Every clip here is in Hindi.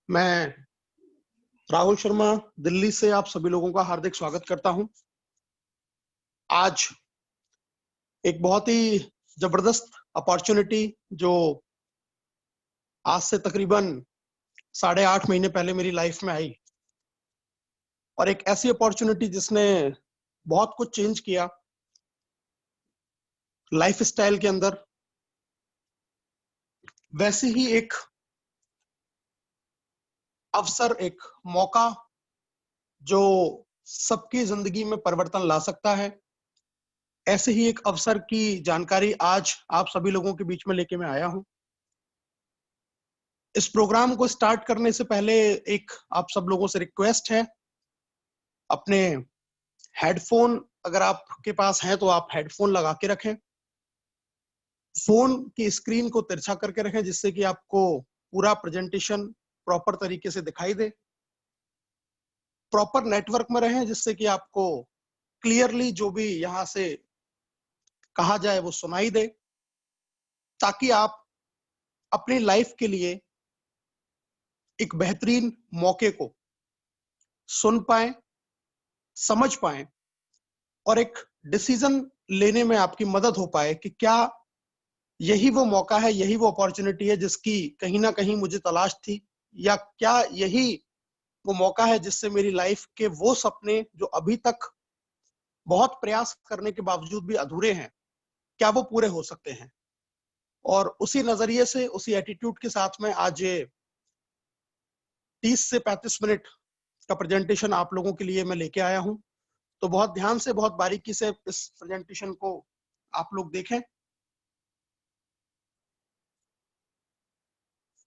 मैं राहुल शर्मा दिल्ली से आप सभी लोगों का हार्दिक स्वागत करता हूं। आज एक बहुत ही जबरदस्त अपॉर्चुनिटी जो आज से तकरीबन 8.5 महीने पहले मेरी लाइफ में आई, और एक ऐसी अपॉर्चुनिटी जिसने बहुत कुछ चेंज किया लाइफ स्टाइल के अंदर। वैसे ही एक अवसर, एक मौका जो सबकी जिंदगी में परिवर्तन ला सकता है, ऐसे ही एक अवसर की जानकारी आज आप सभी लोगों के बीच में लेके मैं आया हूं। इस प्रोग्राम को स्टार्ट करने से पहले एक आप सब लोगों से रिक्वेस्ट है, अपने हेडफोन अगर आपके पास हैं तो आप हेडफोन लगा के रखें। फोन की स्क्रीन को तिरछा करके रखें जिससे कि आपको पूरा प्रेजेंटेशन प्रॉपर तरीके से दिखाई दे। प्रॉपर नेटवर्क में रहें जिससे कि आपको क्लियरली जो भी यहां से कहा जाए वो सुनाई दे, ताकि आप अपनी लाइफ के लिए एक बेहतरीन मौके को सुन पाए, समझ पाए और एक डिसीजन लेने में आपकी मदद हो पाए कि क्या यही वो मौका है, यही वो अपॉर्चुनिटी है जिसकी कहीं ना कहीं मुझे तलाश थी, या क्या यही वो मौका है जिससे मेरी लाइफ के वो सपने जो अभी तक बहुत प्रयास करने के बावजूद भी अधूरे हैं, क्या वो पूरे हो सकते हैं। और उसी नजरिए से, उसी एटीट्यूड के साथ में आज ये 30 से 35 मिनट का प्रेजेंटेशन आप लोगों के लिए मैं लेके आया हूं। तो बहुत ध्यान से, बहुत बारीकी से इस प्रेजेंटेशन को आप लोग देखें।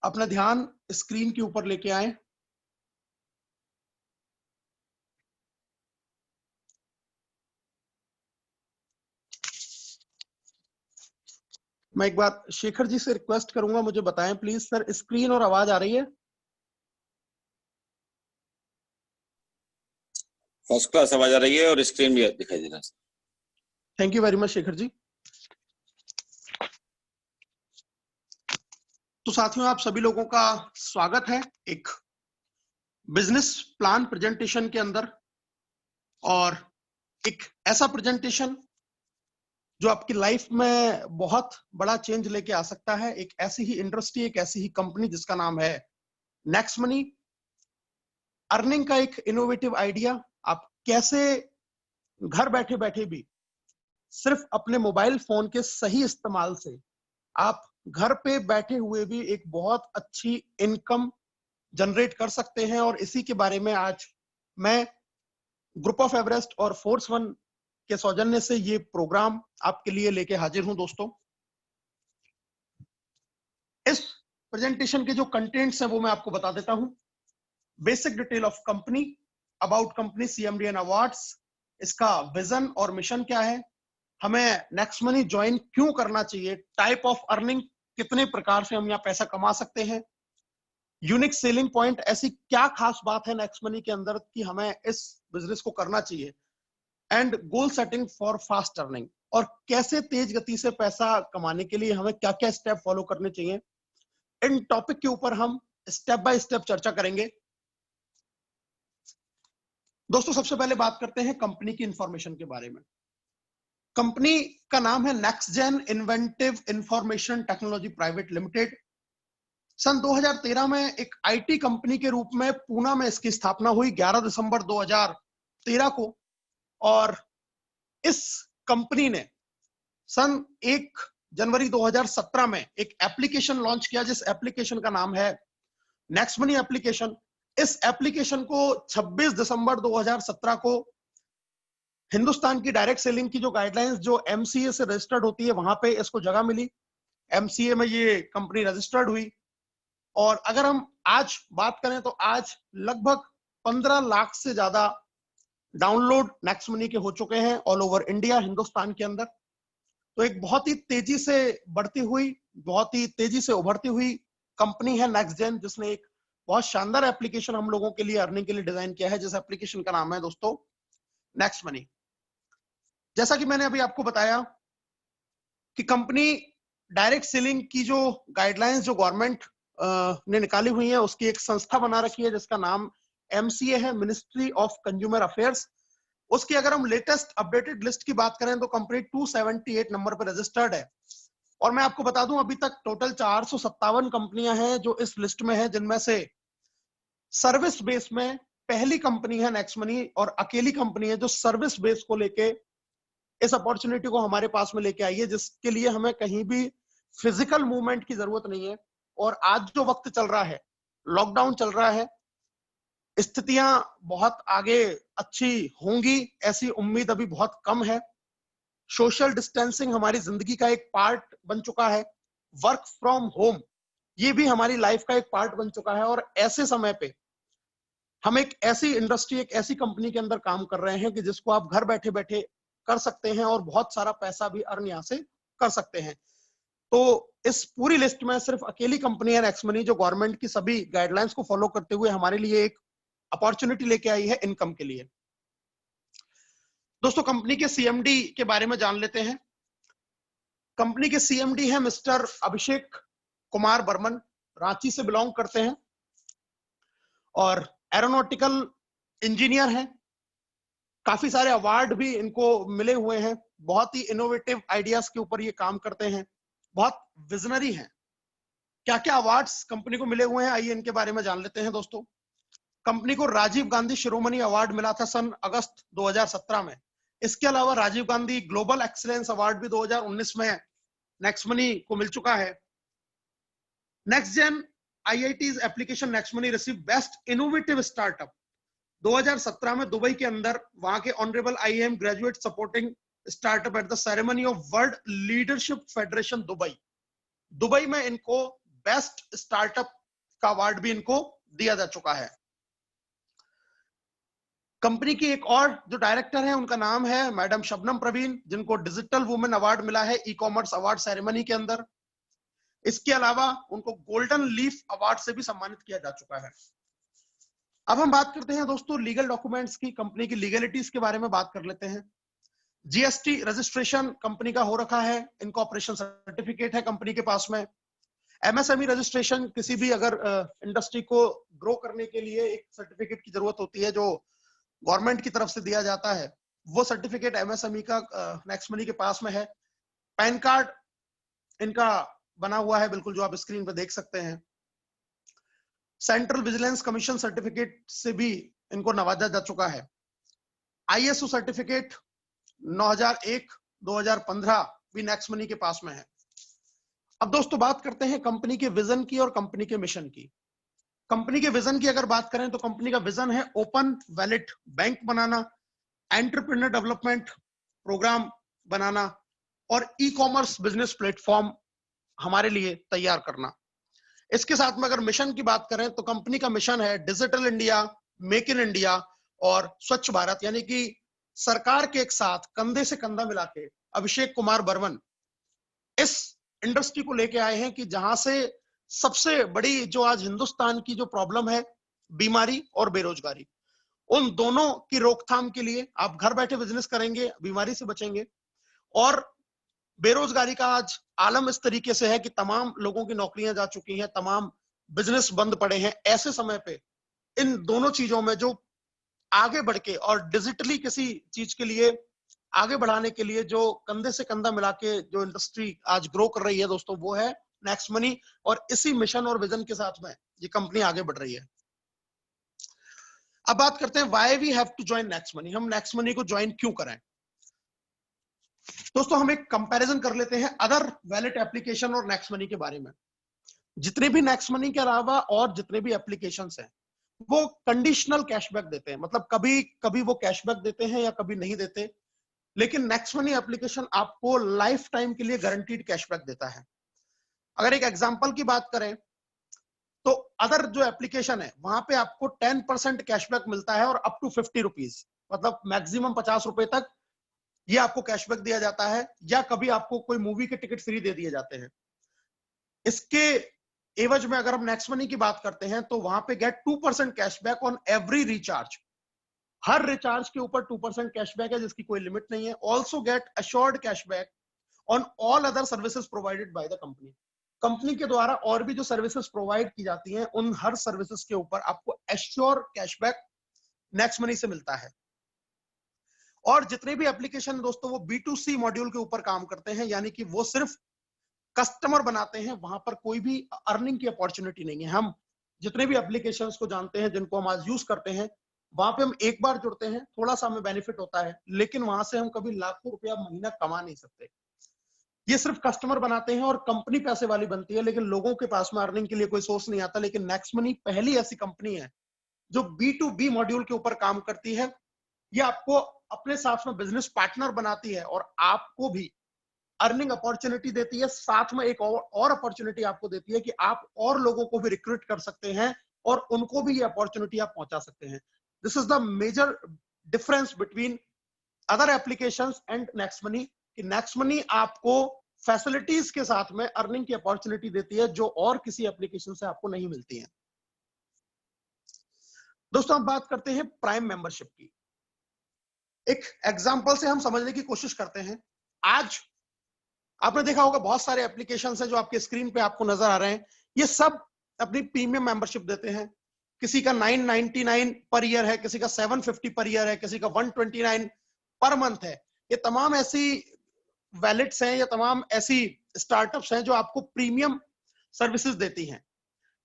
अपना ध्यान स्क्रीन के ऊपर लेके आए। मैं एक बात शेखर जी से रिक्वेस्ट करूंगा, मुझे बताएं प्लीज सर, स्क्रीन और आवाज आ रही है? फर्स्ट क्लास आवाज आ रही है और स्क्रीन भी दिखाई दे रहा है। Thank you very much Shekhar ji. तो साथियों, आप सभी लोगों का स्वागत है एक बिजनेस प्लान प्रेजेंटेशन के अंदर, और एक ऐसा प्रेजेंटेशन जो आपकी लाइफ में बहुत बड़ा चेंज लेके आ सकता है। एक ऐसी ही इंडस्ट्री, एक ऐसी ही कंपनी जिसका नाम है नेक्स्ट मनी। अर्निंग का एक इनोवेटिव आइडिया, आप कैसे घर बैठे बैठे भी सिर्फ अपने मोबाइल फोन के सही इस्तेमाल से आप घर पे बैठे हुए भी एक बहुत अच्छी इनकम जनरेट कर सकते हैं। और इसी के बारे में आज मैं ग्रुप ऑफ एवरेस्ट और फोर्स वन के सौजन्य से ये प्रोग्राम आपके लिए लेके हाजिर हूं। दोस्तों, इस प्रेजेंटेशन के जो कंटेंट्स हैं वो मैं आपको बता देता हूं। Basic detail of company, about company, CMD and awards, इसका विजन और मिशन क्या है, हमें नेक्स्ट मनी ज्वाइन क्यों करना चाहिए, टाइप ऑफ अर्निंग, कितने प्रकार से हम यहाँ पैसा कमा सकते हैं, यूनिक सेलिंग पॉइंट, ऐसी क्या खास बात है नेक्स्ट मनी के अंदर कि हमें इस बिजनेस को करना चाहिए, and goal setting for fast earning, और कैसे तेज गति से पैसा कमाने के लिए हमें क्या क्या स्टेप फॉलो करने चाहिए। इन टॉपिक के ऊपर हम स्टेप बाय स्टेप चर्चा करेंगे। दोस्तों, सबसे पहले बात करते हैं कंपनी की इंफॉर्मेशन के बारे में। कंपनी का नाम है next gen inventive information technology private limited. सन 2013 में एक आईटी कंपनी के रूप में पूना में इसकी स्थापना हुई 11 दिसंबर 2013 को। और इस कंपनी ने सन 1 जनवरी 2017 में एक एप्लीकेशन लॉन्च किया जिस एप्लीकेशन का नाम है नेक्स्ट मनी एप्लीकेशन। इस एप्लीकेशन को 26 दिसंबर 2017 को हिंदुस्तान की डायरेक्ट सेलिंग की जो गाइडलाइंस जो एमसीए से रजिस्टर्ड होती है वहां पे इसको जगह मिली। एमसीए में ये कंपनी रजिस्टर्ड हुई। और अगर हम आज बात करें तो आज लगभग 15 लाख से ज्यादा डाउनलोड नेक्स्ट मनी के हो चुके हैं ऑल ओवर इंडिया, हिंदुस्तान के अंदर। तो एक बहुत ही तेजी से बढ़ती हुई, बहुत ही तेजी से उभरती हुई कंपनी है नेक्स्ट जेन, जिसने एक बहुत शानदार एप्लीकेशन हम लोगों के लिए अर्निंग के लिए डिजाइन किया है, जिस एप्लीकेशन का नाम है दोस्तों नेक्स्ट मनी। जैसा कि मैंने अभी आपको बताया कि कंपनी डायरेक्ट सेलिंग की जो गाइडलाइंस जो गवर्नमेंट ने निकाली हुई है, उसकी एक संस्था बना रखी है जिसका नाम MCA है, मिनिस्ट्री ऑफ कंज्यूमर अफेयर्स। उसकी अगर हम लेटेस्ट अपडेटेड लिस्ट की बात करें तो कंपनी 278 नंबर पर रजिस्टर्ड है। और मैं आपको बता दूं अभी तक टोटल 457 कंपनियां हैं जो इस लिस्ट में है, जिनमें से सर्विस बेस में पहली कंपनी है नेक्स्ट मनी और अकेली कंपनी है जो सर्विस बेस को लेके इस अपॉर्चुनिटी को हमारे पास में लेके आई है, जिसके लिए हमें कहीं भी फिजिकल मूवमेंट की जरूरत नहीं है। और आज जो वक्त चल रहा है, लॉकडाउन चल रहा है, स्थितियां बहुत आगे अच्छी होंगी ऐसी उम्मीद अभी बहुत कम है। सोशल डिस्टेंसिंग हमारी जिंदगी का एक पार्ट बन चुका है, वर्क फ्रॉम होम ये भी हमारी लाइफ का एक पार्ट बन चुका है। और ऐसे समय पे हम एक ऐसी इंडस्ट्री, एक ऐसी कंपनी के अंदर काम कर रहे हैं कि जिसको आप घर बैठे बैठे कर सकते हैं और बहुत सारा पैसा भी अर्न यहां से कर सकते हैं। तो इस पूरी लिस्ट में सिर्फ अकेली कंपनी है नेक्स्ट मनी जो गवर्नमेंट की सभी गाइडलाइंस को फॉलो करते हुए हमारे लिए एक अपॉर्चुनिटी लेके आई है इनकम के लिए। दोस्तों, कंपनी के CMD के बारे में जान लेते हैं। कंपनी के CMD है मिस्टर अभिषेक कुमार बर्मन, रांची से बिलोंग करते हैं और एरोनॉटिकल इंजीनियर हैं। काफी सारे अवार्ड भी इनको मिले हुए हैं, बहुत ही इनोवेटिव आइडियाज के ऊपर ये काम करते हैं, बहुत विजनरी हैं। क्या क्या अवार्ड्स कंपनी को मिले हुए हैं, आइए इनके बारे में जान लेते हैं। दोस्तों, कंपनी को राजीव गांधी शिरोमणि अवार्ड मिला था सन अगस्त 2017 में। इसके अलावा Rajiv Gandhi Global Excellence Award भी 2019 में नेक्स्ट मनी को मिल चुका है। Next Gen IIT's application Next Money receive best innovative startup 2017 में दुबई के अंदर वहां के honourable IIM graduate supporting startup at the ceremony of World Leadership Federation Dubai में इनको बेस्ट स्टार्टअप का अवार्ड भी इनको दिया जा चुका है। कंपनी की एक और जो डायरेक्टर है उनका नाम है मैडम शबनम प्रवीण, जिनको डिजिटल वुमेन अवार्ड मिला है ई-कॉमर्स अवार्ड सेरेमनी के अंदर। इसके अलावा उनको गोल्डन लीफ अवार्ड से भी सम्मानित किया जा चुका है। अब हम बात करते हैं दोस्तों लीगल डॉक्यूमेंट्स की, कंपनी की लीगलिटीज के बारे में बात कर लेते हैं। GST रजिस्ट्रेशन कंपनी का हो रखा है, इनकॉर्पोरेशन सर्टिफिकेट है कंपनी के पास में। MSME रजिस्ट्रेशन, किसी भी अगर इंडस्ट्री को ग्रो करने के लिए एक सर्टिफिकेट की जरूरत होती है जो गवर्नमेंट की तरफ से दिया जाता है, वो सर्टिफिकेट MSME का नेक्स्ट मनी के पास में है। पैन कार्ड इनका बना हुआ है बिल्कुल, जो आप स्क्रीन पर देख सकते हैं। सेंट्रल विजिलेंस कमीशन सर्टिफिकेट से भी इनको नवाजा जा चुका है। ISO सर्टिफिकेट 9001-2015 भी नेक्स्ट मनी के पास में है। अब दोस्तों बात करते हैं कंपनी के विजन की और कंपनी के मिशन की। कंपनी के विजन की अगर बात करें तो कंपनी का विजन है ओपन वैलेट बैंक बनाना, एंटरप्रेन्योर डेवलपमेंट प्रोग्राम बनाना और ई-कॉमर्स बिजनेस प्लेटफॉर्म हमारे लिए तैयार करना। इसके साथ में अगर मिशन की बात करें तो कंपनी का मिशन है digital India, make in India और स्वच्छ भारत, यानी कि सरकार के एक साथ कंधे से कंधा मिला के अभिषेक कुमार बर्मन इस इंडस्ट्री को लेके आए हैं कि जहां से सबसे बड़ी जो आज हिंदुस्तान की जो प्रॉब्लम है, बीमारी और बेरोजगारी, उन दोनों की रोकथाम के लिए आप घर बैठे बिजनेस करेंगे, बीमारी से बचेंगे। और बेरोजगारी का आज आलम इस तरीके से है कि तमाम लोगों की नौकरियां जा चुकी हैं, तमाम बिजनेस बंद पड़े हैं। ऐसे समय पे इन दोनों चीजों में जो आगे बढ़ के और डिजिटली किसी चीज के लिए आगे बढ़ाने के लिए जो कंधे से कंधा मिला के जो इंडस्ट्री आज ग्रो कर रही है दोस्तों, वो है नेक्स्ट मनी। और इसी मिशन और विजन के साथ में ये कंपनी आगे बढ़ रही है। अब बात करते हैं why we have to join Next Money, हम नेक्स्ट मनी को ज्वाइन क्यों करें। दोस्तों हम एक कंपैरिजन कर लेते हैं अदर वैलेट एप्लीकेशन और नेक्स्ट मनी के बारे में। जितने भी नेक्स्ट मनी के अलावा और जितने भी एप्लीकेशंस हैं वो कंडीशनल कैशबैक देते हैं, मतलब कभी कभी वो कैशबैक देते हैं या कभी नहीं देते। लेकिन नेक्स्ट मनी एप्लीकेशन आपको लाइफ टाइम के लिए गारंटीड कैशबैक देता है। अगर एक एग्जांपल की बात करें तो अदर जो एप्लीकेशन है वहां पे आपको 10% कैशबैक मिलता है और अप टू 50 रुपीज, मतलब मैक्सिमम 50 रुपए तक ये आपको कैशबैक दिया जाता है, या कभी आपको कोई मूवी के टिकट फ्री दे दिए जाते हैं। इसके एवज में अगर हम नेक्स्ट मनी की बात करते हैं तो वहां पे get 2% cashback on every recharge, हर रिचार्ज के ऊपर 2% कैशबैक है जिसकी कोई लिमिट नहीं है। Also get assured cashback on all other services provided by the company. Company के द्वारा और भी जो सर्विसेज प्रोवाइड की जाती हैं उन हर सर्विसेज के ऊपर आपको एश्योर कैशबैक नेक्स्ट मनी से मिलता है। और जितने भी एप्लीकेशन दोस्तों वो B2C मॉड्यूल के ऊपर काम करते हैं, यानी कि वो सिर्फ कस्टमर बनाते हैं, वहां पर कोई भी अर्निंग की अपॉर्चुनिटी नहीं है। हम जितने भी एप्लीकेशंस को जानते हैं जिनको हम आज यूज करते हैं, वहां पे हम एक बार जुड़ते हैं, थोड़ा सा हमें बेनिफिट होता है, लेकिन वहां से हम कभी लाखों रुपया महीना कमा नहीं सकते। ये सिर्फ कस्टमर बनाते हैं और कंपनी पैसे वाली बनती है, लेकिन लोगों के पास में अर्निंग के लिए कोई सोर्स नहीं आता। लेकिन नेक्स्ट मनी पहली ऐसी कंपनी है जो B2B मॉड्यूल के ऊपर काम करती है। ये आपको अपने साथ में बिजनेस पार्टनर बनाती है और आपको भी अर्निंग अपॉर्चुनिटी देती है। साथ में एक और अपॉर्चुनिटी आपको देती है कि आप और लोगों को भी रिक्रूट कर सकते हैं और उनको भी ये अपॉर्चुनिटी आप पहुंचा सकते हैं। This is the major difference between other applications and Next Money, कि नेक्स्ट मनी आपको फैसिलिटीज के साथ में अर्निंग की अपॉर्चुनिटी देती है जो और किसी एप्लीकेशन से आपको नहीं मिलती है। दोस्तों हम बात करते हैं प्राइम मेंबरशिप की। एक एग्जांपल से हम समझने की कोशिश करते हैं। आज आपने देखा होगा बहुत सारे एप्लीकेशंस हैं जो आपके स्क्रीन पे आपको नजर आ रहे हैं, ये सब अपनी प्रीमियम मेंबरशिप देते हैं। किसी का 999 पर ईयर है, किसी का 750 पर ईयर है, किसी का 129 पर मंथ है। ये तमाम ऐसी वैलेट्स हैं, या तमाम ऐसी स्टार्टअप्स हैं जो आपको प्रीमियम सर्विसेज देती हैं।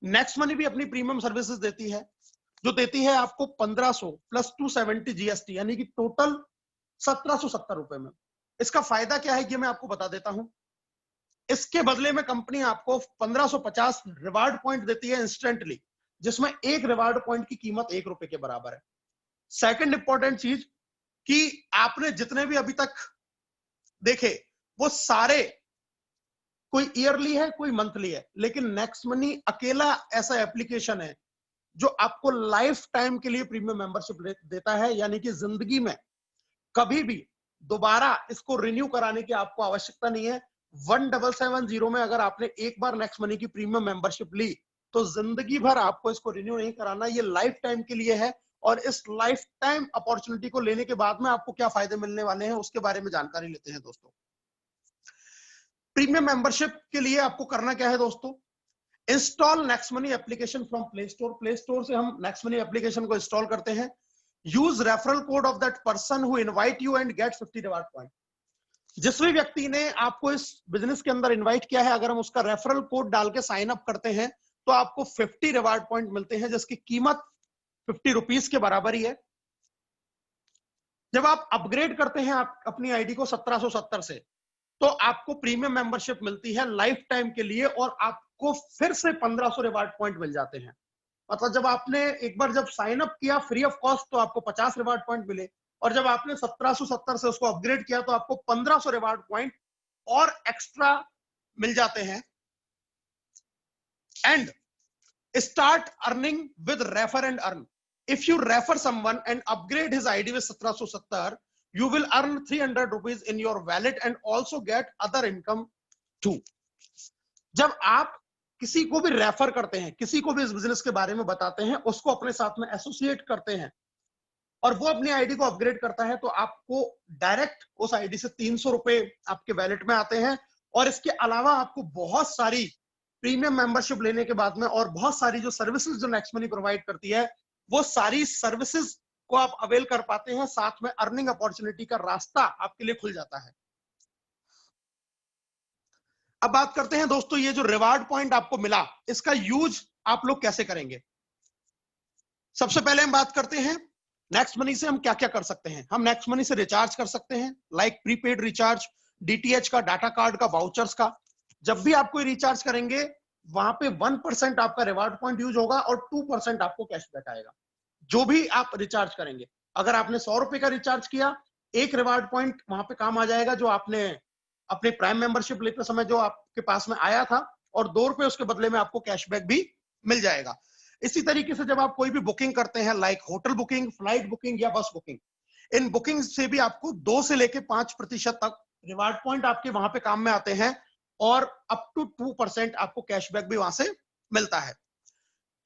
नेक्स्ट मनी भी अपनी प्रीमियम सर्विसेज देती है, जो देती है आपको 1500 प्लस 270 GST, यानी कि टोटल 1770 रुपए में। इसका फायदा क्या है ये मैं आपको बता देता हूं। इसके बदले में कंपनी आपको 1550 रिवार्ड पॉइंट देती है इंस्टेंटली, जिसमें एक रिवार्ड पॉइंट की कीमत 1 रुपए के बराबर है। सेकंड इंपॉर्टेंट चीज कि आपने जितने भी अभी तक देखे वो सारे कोई ईयरली है, कोई मंथली है, लेकिन नेक्स्ट मनी अकेला ऐसा एप्लीकेशन है जो आपको लाइफ टाइम के लिए प्रीमियम मेंबरशिप देता है, यानी कि जिंदगी में कभी भी दोबारा इसको रिन्यू कराने की आपको आवश्यकता नहीं है। 1770 में अगर आपने एक बार नेक्स्ट मनी की प्रीमियम मेंबरशिप ली तो जिंदगी भर आपको इसको रिन्यू नहीं कराना, ये लाइफ टाइम के लिए है। और इस लाइफ टाइम अपॉर्चुनिटी को लेने के बाद में आपको क्या फायदे मिलने वाले हैं उसके बारे में जानकारी लेते हैं दोस्तों। प्रीमियम मेंबरशिप के लिए आपको करना क्या है दोस्तों, install Next Money application from Play Store. Play Store से हम नेक्स्ट मनी एप्लीकेशन को इंस्टॉल करते हैं। Use referral code of that person who invite you and get 50 reward point. जिस भी व्यक्ति ने आपको इस बिजनेस के अंदर इनवाइट किया है, अगर हम उसका रेफरल कोड डाल के साइन अप करते हैं तो आपको 50 रिवार्ड पॉइंट मिलते हैं, जिसकी कीमत 50 रुपीस के बराबर ही है। जब आप अपग्रेड करते हैं आप अपनी आईडी को 1770 से, तो आपको प्रीमियम मेंबरशिप मिलती है लाइफ टाइम के लिए, और आपको फिर से 1500 रिवार्ड पॉइंट मिल जाते हैं। मतलब जब आपने एक बार जब साइन अप किया फ्री ऑफ कॉस्ट तो आपको 50 रिवार्ड पॉइंट मिले, और जब आपने 1770 से उसको अपग्रेड किया तो आपको 1500 रिवार्ड पॉइंट और एक्स्ट्रा मिल जाते हैं। And start earning with refer and earn. If you refer someone and upgrade his ID with 1770, you will earn 300 rupees in your wallet and also get other income too. जब आप किसी को भी रेफर करते हैं, किसी को भी इस बिजनेस के बारे में बताते हैं, उसको अपने साथ में एसोसिएट करते हैं और वो अपनी आईडी को अपग्रेड करता है, तो आपको डायरेक्ट उस आईडी से 300 रुपए आपके वैलेट में आते हैं। और इसके अलावा आपको बहुत सारी प्रीमियम मेंबरशिप लेने के बाद में और बहुत सारी जो सर्विसेज जो नेक्स्ट मनी प्रोवाइड करती है, वो सारी सर्विसेज को आप अवेल कर पाते हैं। साथ में अर्निंग अपॉर्चुनिटी का रास्ता आपके लिए खुल जाता है। अब बात करते हैं दोस्तों, ये जो रिवार्ड पॉइंट आपको मिला, इसका यूज आप लोग कैसे करेंगे। सबसे पहले हम बात करते हैं नेक्स्ट मनी से हम क्या क्या कर सकते हैं। हम नेक्स्ट मनी से रिचार्ज कर सकते हैं, लाइक प्रीपेड रिचार्ज, डीटीएच का, डाटा कार्ड का, वाउचर्स का। जब भी आप कोई रिचार्ज करेंगे वहां पे 1% आपका रिवार्ड पॉइंट यूज होगा और 2% आपको कैशबैक आएगा। जो भी आप रिचार्ज करेंगे, अगर आपने 100 रुपए का रिचार्ज किया, एक रिवार्ड पॉइंट वहां पे काम आ जाएगा जो आपने अपने प्राइम मेंबरशिप लेते समय जो आपके पास में आया था, और 2 रुपए उसके बदले में आपको कैशबैक भी मिल जाएगा। इसी तरीके से जब आप कोई भी बुकिंग करते हैं, like hotel booking, flight booking या बस बुकिंग, इन बुकिंग से भी आपको 2 से लेके 5% तक रिवार्ड पॉइंट आपके वहां पे काम में आते हैं, और अप टू 2% आपको कैशबैक भी वहां से मिलता है।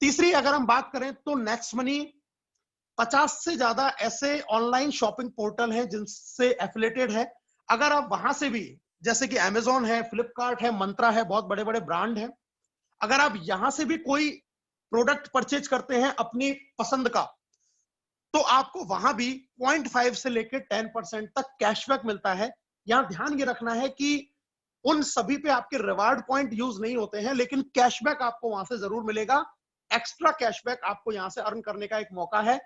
तीसरी अगर हम बात करें तो नेक्स्ट मनी 50 से ज्यादा ऐसे ऑनलाइन शॉपिंग पोर्टल हैं जिनसे एफिलेटेड है। अगर आप वहां से भी जैसे कि Amazon है, फ्लिपकार्ट है, मंत्रा है, बहुत बड़े बड़े ब्रांड हैं। अगर आप यहां से भी कोई प्रोडक्ट परचेज करते हैं अपनी पसंद का, तो आपको वहां भी 0.5 से लेकर 10% तक कैशबैक मिलता है। यहां ध्यान ये रखना है कि उन सभी पे आपके रिवार्ड पॉइंट यूज नहीं होते हैं, लेकिन कैशबैक आपको वहां से जरूर मिलेगा। एक्स्ट्रा कैशबैक आपको यहां से अर्न करने का एक मौका है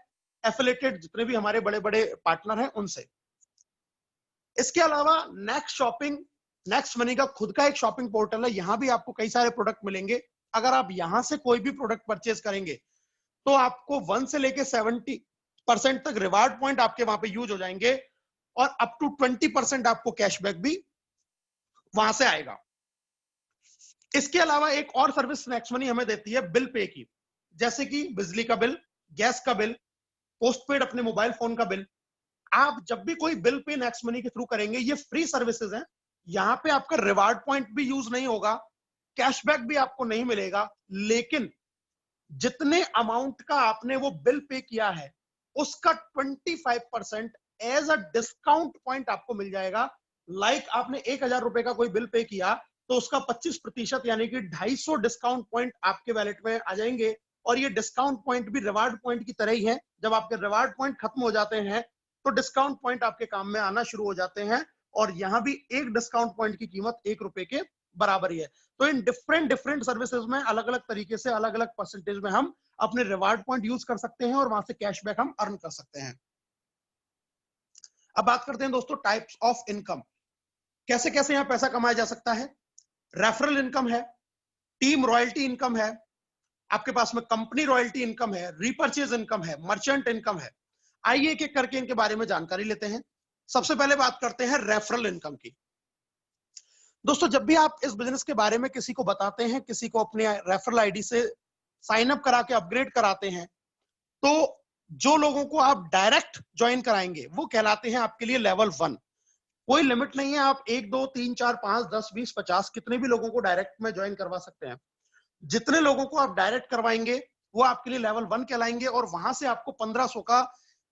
एफिलिएटेड जितने भी हमारे बड़े बड़े पार्टनर हैं उनसे। इसके अलावा नेक्स्ट शॉपिंग, नेक्स्ट मनी का खुद का एक शॉपिंग पोर्टल है, यहां भी आपको कई सारे प्रोडक्ट मिलेंगे। अगर आप यहां से कोई भी प्रोडक्ट परचेज करेंगे तो आपको 1 से लेके 70% तक रिवार्ड पॉइंट आपके वहां पे यूज हो जाएंगे, और अप टू 20% आपको कैशबैक भी वहां से आएगा। इसके अलावा एक और सर्विस नेक्स्ट मनी हमें देती है बिल पे की, जैसे कि बिजली का बिल, गैस का बिल, पोस्टपेड अपने मोबाइल फोन का बिल। आप जब भी कोई बिल पे नेक्स्ट मनी के थ्रू करेंगे, ये फ्री सर्विसेज हैं, यहां पे आपका रिवार्ड पॉइंट भी यूज नहीं होगा, कैशबैक भी आपको नहीं मिलेगा, लेकिन जितने अमाउंट का आपने वो बिल पे किया है उसका 25% एज अ डिस्काउंट पॉइंट आपको मिल जाएगा। लाइक आपने 1,000 रुपए का कोई बिल पे किया तो उसका 25% यानी कि 250 डिस्काउंट पॉइंट आपके वैलेट में आ जाएंगे। और ये डिस्काउंट पॉइंट भी रिवार्ड पॉइंट की तरह ही है, जब आपके रिवार्ड पॉइंट खत्म हो जाते हैं तो डिस्काउंट पॉइंट आपके काम में आना शुरू हो जाते हैं। और यहां भी एक डिस्काउंट पॉइंट की कीमत 1 रुपए के बराबर ही है। तो इन डिफरेंट डिफरेंट सर्विसेज में अलग अलग तरीके से अलग अलग परसेंटेज में हम अपने रिवार्ड पॉइंट यूज कर सकते हैं और वहां से कैशबैक हम अर्न कर सकते हैं। अब बात करते हैं दोस्तों टाइप्स ऑफ इनकम, कैसे कैसे यहां पैसा कमाया जा सकता है। रेफरल इनकम है, टीम रॉयल्टी इनकम है, आपके पास में कंपनी रॉयल्टी इनकम है, रीपर्चेज इनकम है, मर्चेंट इनकम है। आइए एक एक करके इनके बारे में जानकारी लेते हैं। सबसे पहले बात करते हैं रेफरल इनकम की। दोस्तों जब भी आप इस बिजनेस के बारे में किसी को बताते हैं, किसी को अपने रेफरल आईडी से साइन अप करा के अपग्रेड कराते हैं, तो जो लोगों को आप डायरेक्ट ज्वाइन कराएंगे वो कहलाते हैं आपके लिए लेवल 1। कोई लिमिट नहीं है, आप 1 2 3 4 5 10 20 50 कितने भी लोगों को डायरेक्ट में ज्वाइन करवा सकते हैं। जितने लोगों को आप डायरेक्ट करवाएंगे वो आपके लिए लेवल 1 कहलाएंगे, और वहां से आपको 1500 का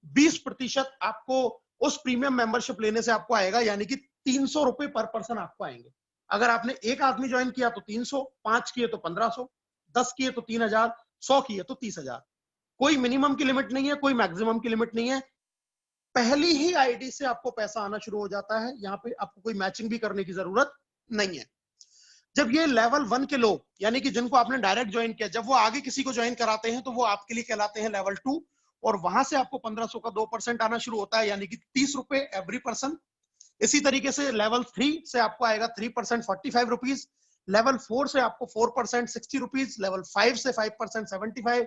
20% आपको उस प्रीमियम मेंबरशिप लेने से आपको आएगा, यानी कि 300 रुपए पर पर्सन आपको आएंगे। अगर आपने एक आदमी ज्वाइन किया तो 300, 5 किए तो 1500, 10 किए तो 3000, 100 किए तो 30,000। कोई मिनिमम की लिमिट नहीं है, कोई मैक्सिमम की लिमिट नहीं है। पहली ही आईडी से आपको पैसा आना शुरू हो जाता है, यहाँ पे आपको कोई मैचिंग भी करने की जरूरत नहीं है। जब ये लेवल 1 के लोग, यानी कि जिनको आपने डायरेक्ट ज्वाइन किया, जब वो आगे किसी को ज्वाइन कराते हैं तो वो आपके लिए कहलाते हैं लेवल 2, और वहां से आपको 1500 का 2% आना शुरू होता है, यानी कि 30 रुपए एवरी पर्सन। इसी तरीके से लेवल 3 से आपको आएगा 3% 45 रुपीज, लेवल 4 से आपको 4% 60 रुपीज, लेवल 5 से 5% 75,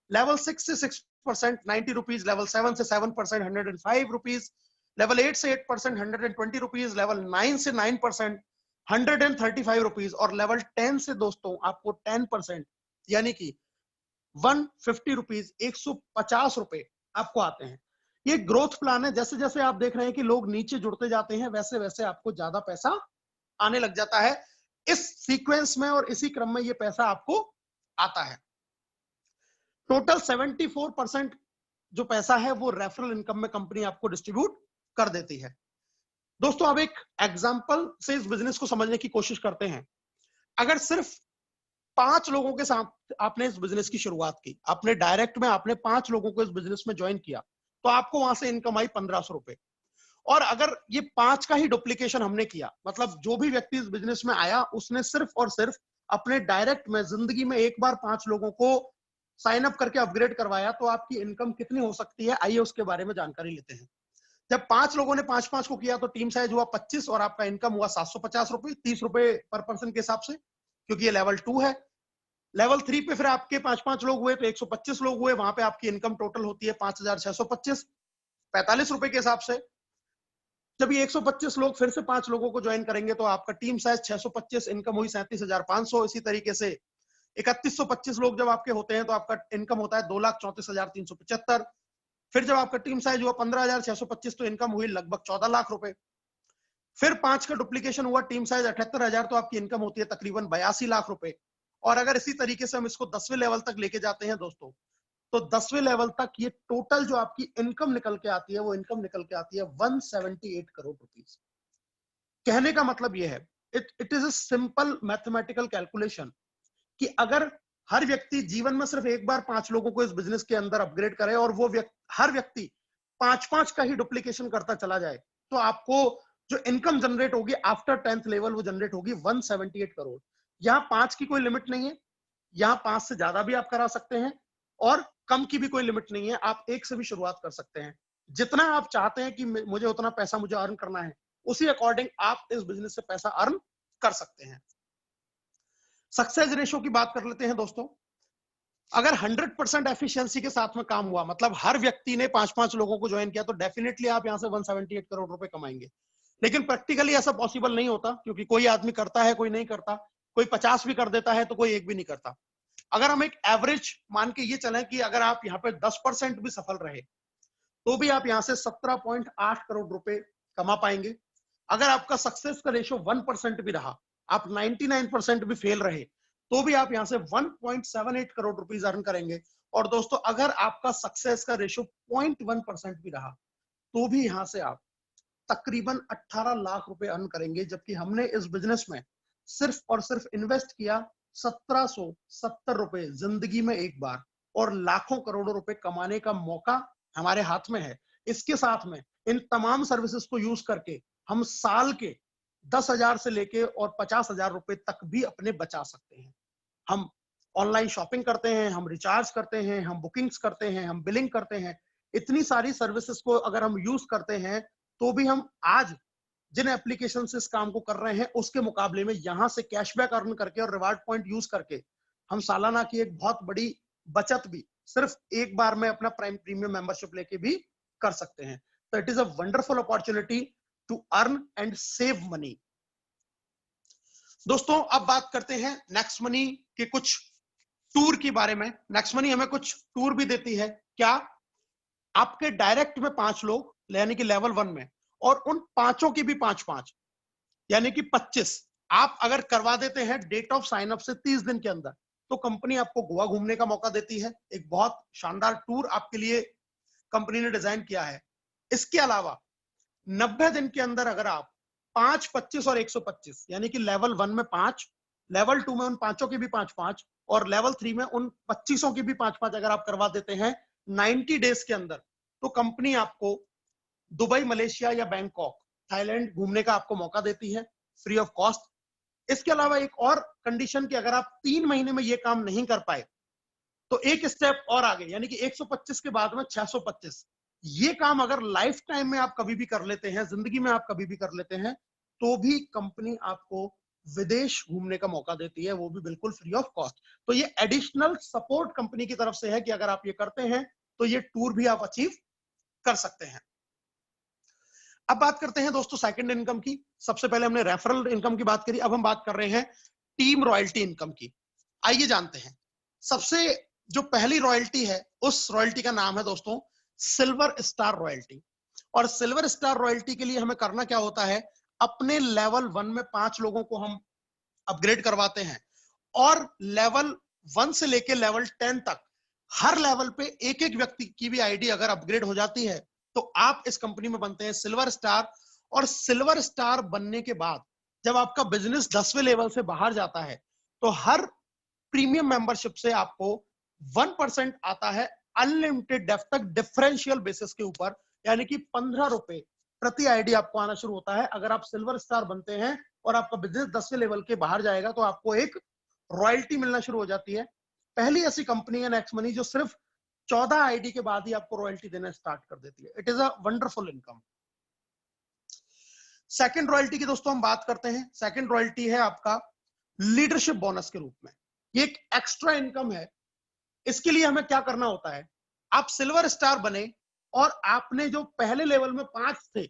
लेवल 6 से 6% 90 रुपीज, लेवल 7 से 7% 105 रुपीज, लेवल 8 से 8% 120 रुपीज, लेवल 9 से 9% 135 रुपीज, और लेवल 10 से दोस्तों आपको 10% यानी कि 150 रुपीज 150 रुपए आपको आते हैं। ये ग्रोथ प्लान है, जैसे जैसे आप देख रहे हैं कि लोग नीचे जुड़ते जाते हैं वैसे वैसे आपको ज्यादा पैसा आने लग जाता है। इस सीक्वेंस में और इसी क्रम में ये पैसा आपको आता है। टोटल 74% जो पैसा है वो रेफरल इनकम में कंपनी आपको डिस्ट्रीब्यूट कर देती है। दोस्तों अब एक एग्जांपल से इस बिजनेस को समझने की कोशिश करते हैं। अगर सिर्फ 5 लोगों के साथ आपने इस बिजनेस की शुरुआत की, आपने डायरेक्ट में आपने 5 लोगों को इस बिजनेस में ज्वाइन किया, तो आपको वहां से इनकम आई 1500 रुपए। और अगर ये 5 का ही डुप्लीकेशन हमने किया, मतलब जो भी व्यक्ति इस बिजनेस में आया उसने सिर्फ और सिर्फ अपने डायरेक्ट में जिंदगी में एक बार 5 लोगों को साइन अप करके अपग्रेड करवाया, तो आपकी इनकम कितनी हो सकती है, आइए उसके बारे में जानकारी लेते हैं। जब 5 लोगों ने 5-5 को किया तो टीम साइज हुआ 25 और आपका इनकम हुआ 750 रुपए, 30 रुपए पर पर्सन के हिसाब से, क्योंकि ये लेवल 2 है। लेवल 3 पे फिर आपके 5-5 लोग हुए तो 125 लोग हुए, वहां पे आपकी इनकम टोटल होती है 5,625 45 रुपए के हिसाब से। जब ये 125 लोग फिर से 5 लोगों को ज्वाइन करेंगे तो आपका टीम साइज 625, इनकम हुई 37,500। इसी तरीके से 3125 लोग जब आपके होते हैं तो आपका इनकम होता है 2,34,375। फिर जब आपका टीम साइज हुआ 15,625 तो इनकम हुई लगभग 14 लाख रुपए। फिर 5 का डुप्लीकेशन हुआ, टीम साइज 78,000, तो आपकी इनकम होती है तकरीबन 82 लाख रुपए। और अगर इसी तरीके से हम इसको 10वें लेवल तक लेके जाते हैं दोस्तों, तो 10वें लेवल तक ये टोटल जो आपकी इनकम निकल के आती है वो इनकम निकल के आती है 178 करोड़ रुपीस। कहने का मतलब यह है, it is a simple mathematical calculation कि अगर हर व्यक्ति जीवन में सिर्फ एक बार 5 लोगों को इस बिजनेस के अंदर अपग्रेड करे और वो हर व्यक्ति 5-5 का ही डुप्लीकेशन करता चला जाए, तो आपको जो इनकम जनरेट होगी आफ्टर 10th लेवल वो जनरेट होगी 178 करोड़। यहाँ 5 की कोई लिमिट नहीं है, यहाँ 5 से ज्यादा भी आप करा सकते हैं और कम की भी कोई लिमिट नहीं है, आप 1 से भी शुरुआत कर सकते हैं। जितना आप चाहते हैं कि मुझे उतना पैसा मुझे अर्न करना है, उसी अकॉर्डिंग आप इस बिजनेस से पैसा अर्न कर सकते हैं। सक्सेस रेशियो की बात कर लेते हैं दोस्तों। अगर 100% एफिशिएंसी के साथ में काम हुआ, मतलब हर व्यक्ति ने 5-5 लोगों को ज्वाइन किया, तो डेफिनेटली आप यहां से 178 करोड़ रुपए कमाएंगे। लेकिन प्रैक्टिकली ऐसा पॉसिबल नहीं होता, क्योंकि कोई आदमी करता है, कोई नहीं करता, कोई 50 भी कर देता है तो कोई एक भी नहीं करता। अगर हम एक एवरेज मान के ये चलें कि अगर आप यहाँ पे 10% भी सफल रहे, तो भी आप यहाँ से 17.8 करोड़ रुपए कमा पाएंगे। अगर आपका सक्सेस का रेशियो 1% भी रहा, आप 99% भी फेल रहे, तो भी आप यहां से 1.78 करोड़ रुपीस अर्न करेंगे। और दोस्तों, अगर आपका सक्सेस का रेशियो 0.1% भी रहा, तो भी यहां से आप तकरीबन 18 लाख रुपए अर्न करेंगे। जबकि हमने इस बिजनेस में सिर्फ और सिर्फ इन्वेस्ट किया 1770 रुपए जिंदगी में एक बार, और लाखों करोड़ों रुपए कमाने का मौका हमारे हाथ में है। इसके साथ में इन तमाम सर्विसेज को यूज करके हम साल के 10,000 से लेके और 50,000 रुपए तक भी अपने बचा सकते हैं। हम ऑनलाइन शॉपिंग करते हैं, हम रिचार्ज करते हैं, हम बुकिंग्स करते हैं, हम बिलिंग करते हैं। इतनी सारी सर्विसेज को अगर हम यूज करते हैं, तो भी हम आज जिन एप्लीकेशन से इस काम को कर रहे हैं, उसके मुकाबले में यहां से कैशबैक अर्न करके और रिवार्ड पॉइंट यूज करके हम सालाना की एक बहुत बड़ी बचत भी सिर्फ एक बार में अपना प्राइम प्रीमियम मेंबरशिप लेके भी कर सकते हैं। तो it is a wonderful opportunity to earn and save money. दोस्तों, अब बात करते हैं नेक्स्ट मनी के कुछ टूर के बारे में। नेक्स्ट मनी हमें कुछ टूर भी देती है। क्या? आपके डायरेक्ट में 5 लोग, यानी कि लेवल 1 में, और उन पांचों की भी 5-5, यानी कि 25 आप अगर करवा देते हैं डेट ऑफ साइन अप से 30 दिन के अंदर, तो कंपनी आपको गोवा घूमने का मौका देती है। एक बहुत शानदार टूर आपके लिए कंपनी ने डिजाइन किया है। इसके अलावा 90 दिन के अंदर अगर आप 5, 25 और 125, यानी कि लेवल 1 में 5, लेवल 2 में उन पांचों की भी 5-5, और लेवल 3 में उन 25 की भी 5-5 अगर आप करवा देते हैं 90 डेज के अंदर, तो कंपनी आपको दुबई, मलेशिया या बैंकॉक, थाईलैंड घूमने का आपको मौका देती है फ्री ऑफ कॉस्ट। इसके अलावा एक और कंडीशन कि अगर आप 3 महीने में ये काम नहीं कर पाए, तो एक स्टेप और आगे, यानी कि 125 के बाद में 625, ये काम अगर लाइफ टाइम में आप कभी भी कर लेते हैं, जिंदगी में आप कभी भी कर लेते हैं, तो भी कंपनी आपको विदेश घूमने का मौका देती है, वो भी बिल्कुल फ्री ऑफ कॉस्ट। तो ये एडिशनल सपोर्ट कंपनी की तरफ से है कि अगर आप ये करते हैं, तो ये टूर भी आप अचीव कर सकते हैं। अब बात करते हैं दोस्तों सेकंड इनकम की। सबसे पहले हमने रेफरल इनकम की बात करी, अब हम बात कर रहे हैं टीम रॉयल्टी इनकम की। आइए जानते हैं। सबसे जो पहली रॉयल्टी है, उस रॉयल्टी का नाम है दोस्तों सिल्वर स्टार रॉयल्टी। और सिल्वर स्टार रॉयल्टी के लिए हमें करना क्या होता है, अपने लेवल 1 में 5 लोगों को हम अपग्रेड करवाते हैं, और लेवल 1 से लेके लेवल 10 तक हर लेवल पे एक एक व्यक्ति की भी आईडी अगर अपग्रेड हो जाती है, तो आप इस कंपनी में बनते हैं सिल्वर स्टार। और सिल्वर स्टार बनने के बाद जब आपका बिजनेस 10वें लेवल से बाहर जाता है, तो हर प्रीमियम मेंबरशिप से आपको 1% आता है अनलिमिटेड डेफ तक डिफरेंशियल बेसिस के ऊपर, यानी कि 15 रुपए प्रति आईडी आपको आना शुरू होता है। अगर आप सिल्वर स्टार बनते हैं और आपका बिजनेस 10वें लेवल के बाहर जाएगा, तो आपको एक रॉयल्टी मिलना शुरू हो जाती है। पहली ऐसी कंपनी है नेक्स्ट मनी जो सिर्फ 14 आईडी के बाद ही आपको रॉयल्टी देना स्टार्ट कर देती है। It is a wonderful income. Second royalty की दोस्तों हम बात करते हैं। सेकंड रॉयल्टी है आपका लीडरशिप बोनस के रूप में। ये एक एक्स्ट्रा इनकम है। इसके लिए हमें क्या करना होता है, आप सिल्वर स्टार बने और आपने जो पहले लेवल में 5 थे,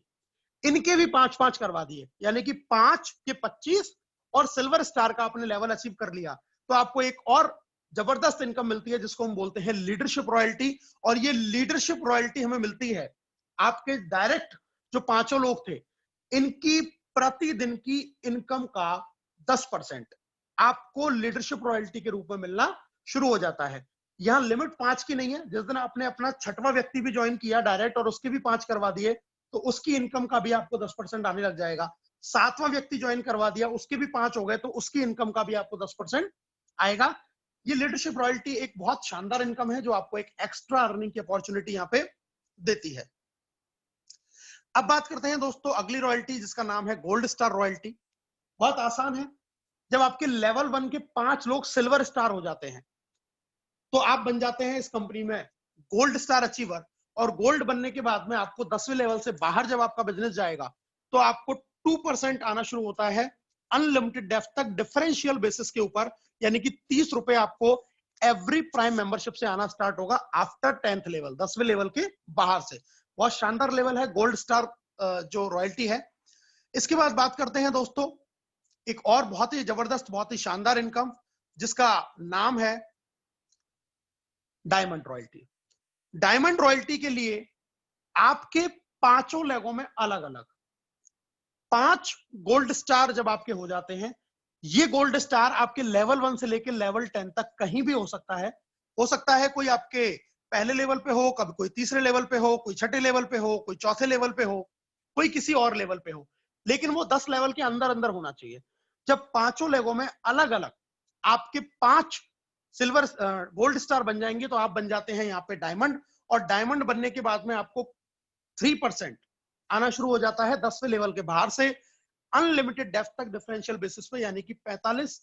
इनके भी 5-5 करवा दिए, यानी कि 5 के 25, और सिल्वर स्टार का आपने लेवल अचीव कर लिया, तो आपको एक और जबरदस्त इनकम मिलती है जिसको हम बोलते हैं लीडरशिप रॉयल्टी। और ये लीडरशिप रॉयल्टी हमें मिलती है आपके डायरेक्ट जो 5 लोग थे, इनकी प्रतिदिन की इनकम का 10% आपको लीडरशिप रॉयल्टी के रूप में मिलना शुरू हो जाता है। यहां लिमिट 5 की नहीं है। जिस दिन आपने अपना 6वां व्यक्ति भी ज्वाइन किया डायरेक्ट और उसके भी 5 करवा दिए, तो उसकी इनकम का भी आपको 10% आने लग जाएगा। 7वां व्यक्ति ज्वाइन करवा दिया, उसके भी 5 हो गए, तो उसकी इनकम का भी आपको 10% आएगा। ये लीडरशिप रॉयल्टी एक बहुत शानदार इनकम है जो आपको एक एक्स्ट्रा अर्निंग की अपॉर्चुनिटी यहाँ पे देती है। अब बात करते हैं दोस्तों अगली रॉयल्टी, जिसका नाम है गोल्ड स्टार रॉयल्टी। बहुत आसान है, जब आपके लेवल 1 के 5 लोग सिल्वर स्टार हो जाते हैं तो आप बन जाते हैं इस कंपनी में गोल्ड स्टार अचीवर। और गोल्ड बनने के बाद में आपको 10वें लेवल से बाहर जब आपका बिजनेस जाएगा तो आपको 2% आना शुरू होता है अनलिमिटेड डेप्थ तक डिफरेंशियल बेसिस के ऊपर, यानी कि 30 रुपए आपको एवरी प्राइम मेंबरशिप से आना स्टार्ट होगा आफ्टर 10th लेवल, 10वें लेवल के बाहर से। बहुत शानदार लेवल है गोल्ड स्टार जो रॉयल्टी है। इसके बाद बात करते हैं दोस्तों एक और बहुत ही जबरदस्त, बहुत ही शानदार इनकम, जिसका नाम है डायमंड रॉयल्टी। डायमंड रॉयल्टी के लिए आपके 5 लेगों में अलग अलग 5 गोल्ड स्टार जब आपके हो जाते हैं, ये गोल्ड स्टार आपके लेवल 1 से लेकर लेवल 10 तक कहीं भी हो सकता है। हो सकता है कोई आपके पहले लेवल पे हो, कभी कोई तीसरे लेवल पे हो, कोई छठे लेवल पे हो, कोई चौथे लेवल पे हो, कोई किसी और लेवल पे हो, लेकिन वो 10 लेवल के अंदर अंदर होना चाहिए। जब 5 लेगों में अलग अलग आपके 5 सिल्वर गोल्ड स्टार बन जाएंगे तो आप बन जाते हैं यहाँ पे डायमंड। और डायमंड बनने के बाद में आपको 3% आना शुरू हो जाता है 10वें लेवल के बाहर से अनलिमिटेड डेप्थ तक डिफरेंशियल बेसिस पे, यानी कि 45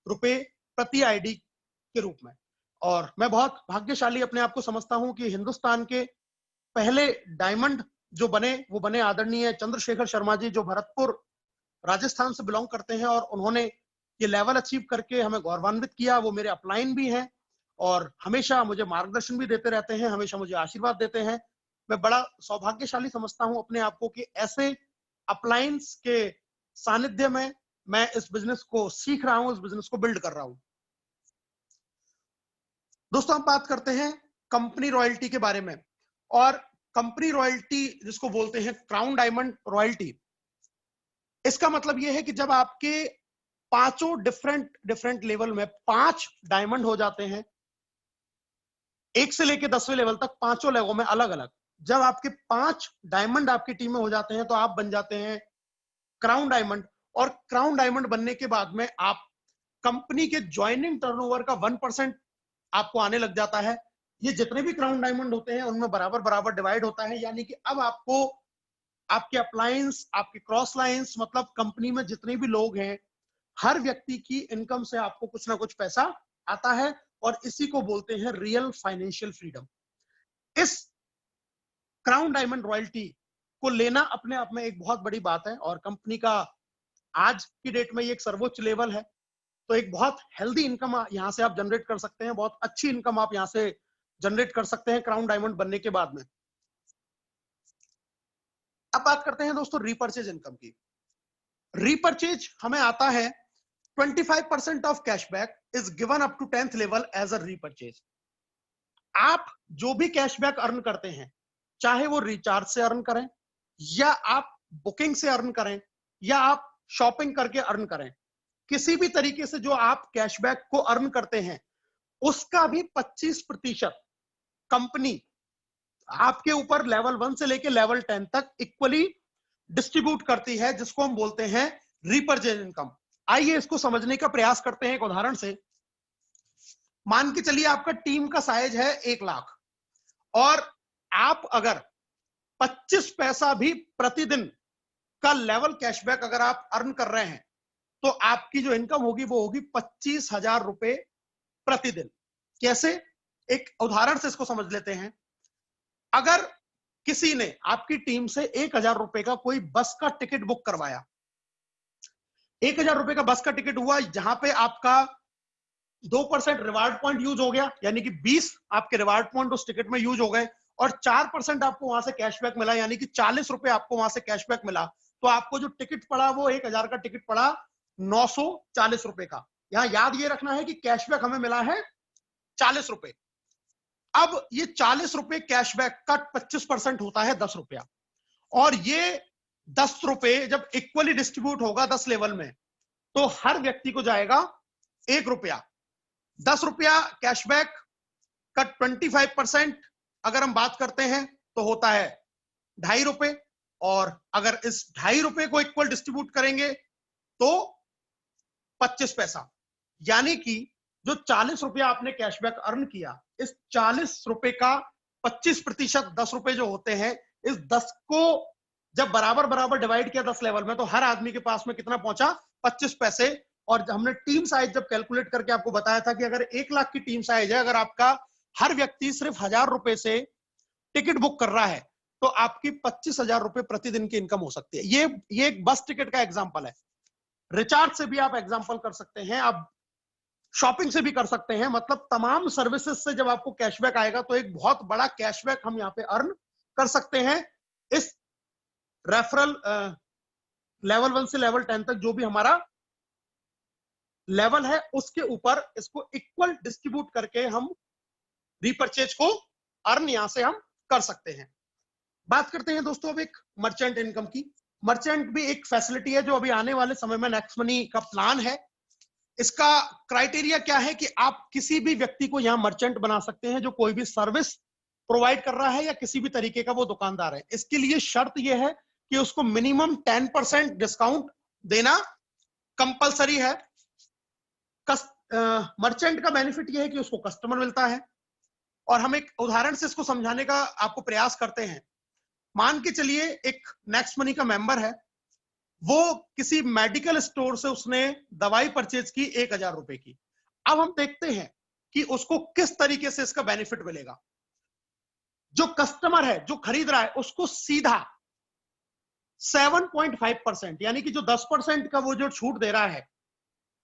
रुपए प्रति आईडी के रूप में। और मैं बहुत भाग्यशाली अपने आप को समझता हूं कि हिंदुस्तान के पहले डायमंड जो बने वो बने आदरणीय चंद्रशेखर शर्मा जी, जो भरतपुर राजस्थान से बिलोंग करते हैं, और उन्होंने ये लेवल अचीव करके हमें गौरवान्वित किया। वो मेरे अपलाइन भी हैं और हमेशा मुझे मार्गदर्शन भी देते रहते हैं, हमेशा मुझे आशीर्वाद देते हैं। मैं बड़ा सौभाग्यशाली समझता हूं अपने आप को कि ऐसे अपलाइंस के सानिध्य में मैं इस बिजनेस को सीख रहा हूं, इस बिजनेस को बिल्ड कर रहा हूं। दोस्तों हम बात करते हैं कंपनी रॉयल्टी के बारे में। और कंपनी रॉयल्टी जिसको बोलते हैं क्राउन डायमंड रॉयल्टी, इसका मतलब यह है कि जब आपके 5 डिफरेंट लेवल में 5 डायमंड हो जाते हैं, 1 से लेकर 10वें लेवल तक 5 लेवल में अलग अलग, जब आपके 5 डायमंड आपकी टीम में हो जाते हैं तो आप बन जाते हैं क्राउन डायमंड। और क्राउन डायमंड बनने के बाद में आप कंपनी के ज्वाइनिंग टर्नओवर का 1% आपको आने लग जाता है। ये जितने भी क्राउन डायमंड होते हैं उनमें बराबर बराबर डिवाइड होता है, यानी कि अब आपको आपके अपलायंस, आपके क्रॉस लाइंस, मतलब कंपनी में जितने भी लोग हैं, हर व्यक्ति की इनकम से आपको कुछ ना कुछ पैसा आता है। और इसी को बोलते हैं रियल फाइनेंशियल फ्रीडम। इस क्राउन डायमंड रॉयल्टी को लेना अपने आप में एक बहुत बड़ी बात है, और कंपनी का आज की डेट में ये एक सर्वोच्च लेवल है। तो एक बहुत हेल्दी इनकम यहां से आप जनरेट कर सकते हैं, बहुत अच्छी इनकम आप यहां से जनरेट कर सकते हैं क्राउन डायमंड बनने के बाद में। अब बात करते हैं दोस्तों रीपर्चेज इनकम की। रीपर्चेज हमें आता है 25% of cashback is given up to 10th level as a repurchase. आप जो भी कैशबैक अर्न करते हैं, चाहे वो रिचार्ज से अर्न करें, या आप बुकिंग से अर्न करें, या आप शॉपिंग करके अर्न करें, किसी भी तरीके से जो आप कैशबैक को अर्न करते हैं, उसका भी 25% कंपनी आपके ऊपर लेवल 1 से लेकर लेवल 10 तक इक्वली डिस्ट्रीब्यूट करती है, जिसको हम बोलते हैं रीपर्चेज इनकम। आइए इसको समझने का प्रयास करते हैं एक उदाहरण से। मान के चलिए आपका टीम का साइज है 1 लाख, और आप अगर 25 पैसा भी प्रतिदिन का लेवल कैशबैक अगर आप अर्न कर रहे हैं, तो आपकी जो इनकम होगी वो होगी 25,000 रुपए प्रतिदिन। कैसे? एक उदाहरण से इसको समझ लेते हैं। अगर किसी ने आपकी टीम से 1,000 रुपए का कोई बस का टिकट बुक करवाया, 1,000 रुपए का बस का टिकट हुआ, जहां पे आपका 2% रिवार्ड पॉइंट यूज हो गया, यानी कि 20 आपके रिवार्ड पॉइंट उस टिकट में यूज हो गए, और 4% आपको वहां से कैशबैक मिला, यानी कि 40 रुपए आपको वहां से कैशबैक मिला। तो आपको जो टिकट पड़ा वो 1,000 का टिकट पड़ा 940 रुपए का। यहां याद ये रखना है कि कैशबैक हमें मिला है 40 रुपए। अब ये 40 रुपए कैशबैक का 25% होता है 10 रुपया, और ये 10 रुपए जब इक्वली डिस्ट्रीब्यूट होगा 10 लेवल में, तो हर व्यक्ति को जाएगा 1 रुपया। 10 रुपया कैशबैक का 25% अगर हम बात करते हैं तो होता है 2.5 रुपए, और अगर इस 2.5 रुपए को इक्वल डिस्ट्रीब्यूट करेंगे तो 25 पैसा, यानी कि जो 40 रुपया आपने कैशबैक अर्न किया, इस 40 रुपए का 25% 10 रुपए जो होते हैं, इस 10 को जब बराबर बराबर डिवाइड किया 10 लेवल में, तो हर आदमी के पास में कितना पहुंचा? 25 पैसे। और हमने टीम साइज जब कैलकुलेट करके आपको बताया था कि अगर 1 लाख की टीम साइज है, अगर आपका हर व्यक्ति सिर्फ 1000 रुपए से टिकट बुक कर रहा है, तो आपकी 25,000 रुपए प्रतिदिन की इनकम हो सकती है। ये एक बस टिकट का एग्जांपल है। रिचार्ज से भी आप एग्जांपल कर सकते हैं, आप शॉपिंग से भी कर सकते हैं। मतलब तमाम सर्विसेज से जब आपको कैशबैक आएगा तो एक बहुत बड़ा कैशबैक हम यहाँ पे अर्न कर सकते हैं। इस रेफरल लेवल 1 से लेवल 10 तक जो भी हमारा लेवल है, उसके ऊपर इसको इक्वल डिस्ट्रीब्यूट करके हम रीपरचेज को अर्न यहां से हम कर सकते हैं। बात करते हैं दोस्तों अब एक मर्चेंट इनकम की। मर्चेंट भी एक फैसिलिटी है जो अभी आने वाले समय में नेक्स्ट मनी का प्लान है। इसका क्राइटेरिया क्या है कि आप किसी भी व्यक्ति को यहां मर्चेंट बना सकते हैं जो कोई भी सर्विस प्रोवाइड कर रहा है या किसी भी तरीके का वो दुकानदार है। इसके लिए शर्त यह है कि उसको मिनिमम 10% डिस्काउंट देना कंपलसरी है। मर्चेंट का बेनिफिट यह है कि उसको कस्टमर मिलता है। और हम एक उदाहरण से इसको समझाने का आपको प्रयास करते हैं। मान के चलिए एक नेक्स्ट मनी का मेंबर है, वो किसी मेडिकल स्टोर से उसने दवाई परचेज की 1000 रुपए की। अब हम देखते हैं कि उसको किस तरीके से इसका बेनिफिट मिलेगा। जो कस्टमर है, जो खरीद रहा है, उसको सीधा 7.5% यानी कि जो 10% का वो जो छूट दे रहा है,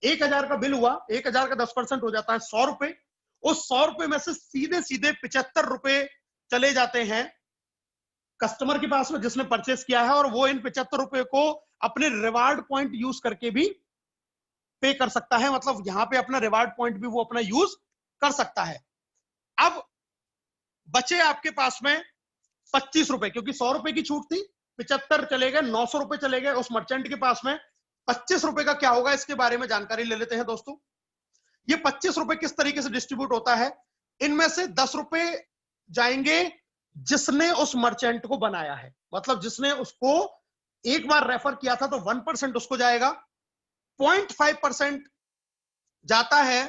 1000 का बिल हुआ, 1000 का 10% हो जाता है 100 रुपए। उस 100 रुपए में से सीधे सीधे 75 रुपए चले जाते हैं कस्टमर के पास में जिसने परचेस किया है, और वो इन 75 रुपए को अपने रिवार्ड पॉइंट यूज करके भी पे कर सकता है। मतलब यहां पे अपना रिवार्ड पॉइंट भी वो अपना यूज कर सकता है। अब बचे आपके पास में 25 रुपए, क्योंकि 100 रुपए की छूट थी, 75 चले गए, 900 रुपए चले गए उस मर्चेंट के पास में। 25 रुपए का क्या होगा, इसके बारे में जानकारी ले लेते हैं दोस्तों। ये 25 रुपए किस तरीके से डिस्ट्रीब्यूट होता है? इनमें से 10 रुपए जाएंगे जिसने उस मर्चेंट को बनाया है, मतलब जिसने उसको एक बार रेफर किया था तो 1% उसको जाएगा। 0.5% जाता है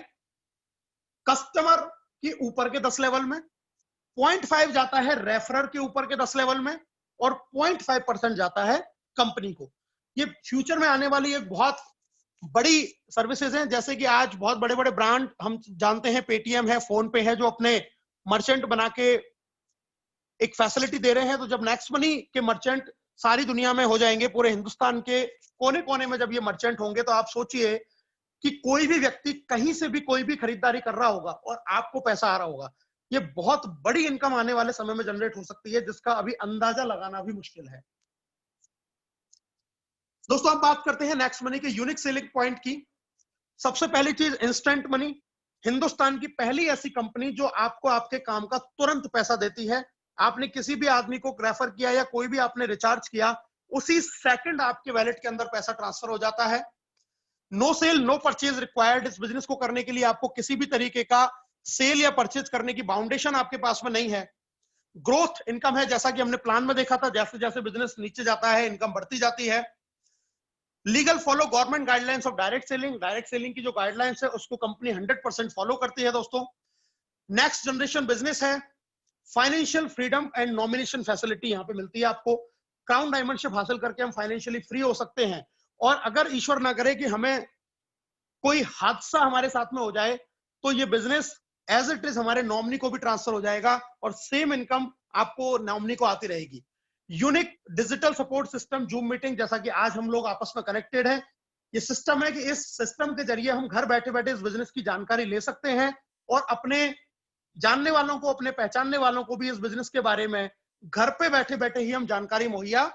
कस्टमर के ऊपर के 10 लेवल में, 0.5 जाता है रेफरर के ऊपर के 10 लेवल में, और 0.5% जाता है कंपनी को। ये फ्यूचर में आने वाली एक बहुत बड़ी सर्विसेज हैं। जैसे कि आज बहुत बड़े बड़े ब्रांड हम जानते हैं, पेटीएम है, फोन पे है, जो अपने मर्चेंट बना के एक फैसिलिटी दे रहे हैं। तो जब नेक्स्ट मनी के मर्चेंट सारी दुनिया में हो जाएंगे, पूरे हिंदुस्तान के कोने कोने में जब ये मर्चेंट होंगे, तो आप सोचिए कि कोई भी व्यक्ति कहीं से भी कोई भी खरीदारी कर रहा होगा और आपको पैसा आ रहा होगा। ये बहुत बड़ी इनकम आने वाले समय में जनरेट हो सकती है, जिसका अभी अंदाजा लगाना भी मुश्किल है। दोस्तों अब बात करते हैं नेक्स्ट मनी के यूनिक सेलिंग पॉइंट की। सबसे पहली चीज इंस्टेंट मनी। हिंदुस्तान की पहली ऐसी कंपनी जो आपको आपके काम का तुरंत पैसा देती है। आपने किसी भी आदमी को रेफर किया या कोई भी आपने रिचार्ज किया, उसी सेकंड आपके वैलेट के अंदर पैसा ट्रांसफर हो जाता है। No sale no purchase required. इस बिजनेस को करने के लिए आपको किसी भी तरीके का सेल या परचेज करने की बाउंडेशन आपके पास में नहीं है। ग्रोथ इनकम है, जैसा कि हमने प्लान में देखा था, जैसे जैसे बिजनेस नीचे जाता है इनकम बढ़ती जाती है। Legal follow government guidelines of direct selling. Direct selling की जो गाइडलाइंस है उसको कंपनी 100% फॉलो करती है दोस्तों। नेक्स्ट जनरेशन बिजनेस है। Financial freedom and nomination facility यहां पे मिलती है आपको। क्राउन डायमंडशिप हासिल करके हम फाइनेंशियली फ्री हो सकते हैं, और अगर ईश्वर ना करे कि हमें कोई हादसा हमारे साथ में हो जाए, तो ये बिजनेस एज इट इज हमारे नॉमिनी को भी ट्रांसफर हो जाएगा और सेम इनकम आपको नॉमिनी को आती रहेगी। Unique digital support system, zoom meeting, जैसा कि आज हम लोग आपस में कनेक्टेड हैं। ये सिस्टम है कि इस सिस्टम के जरिए हम घर बैठे बैठे इस बिजनेस की जानकारी ले सकते हैं और अपने जानने वालों को, अपने पहचानने वालों को भी इस बिजनेस के बारे में घर पे बैठे बैठे ही हम जानकारी मुहैया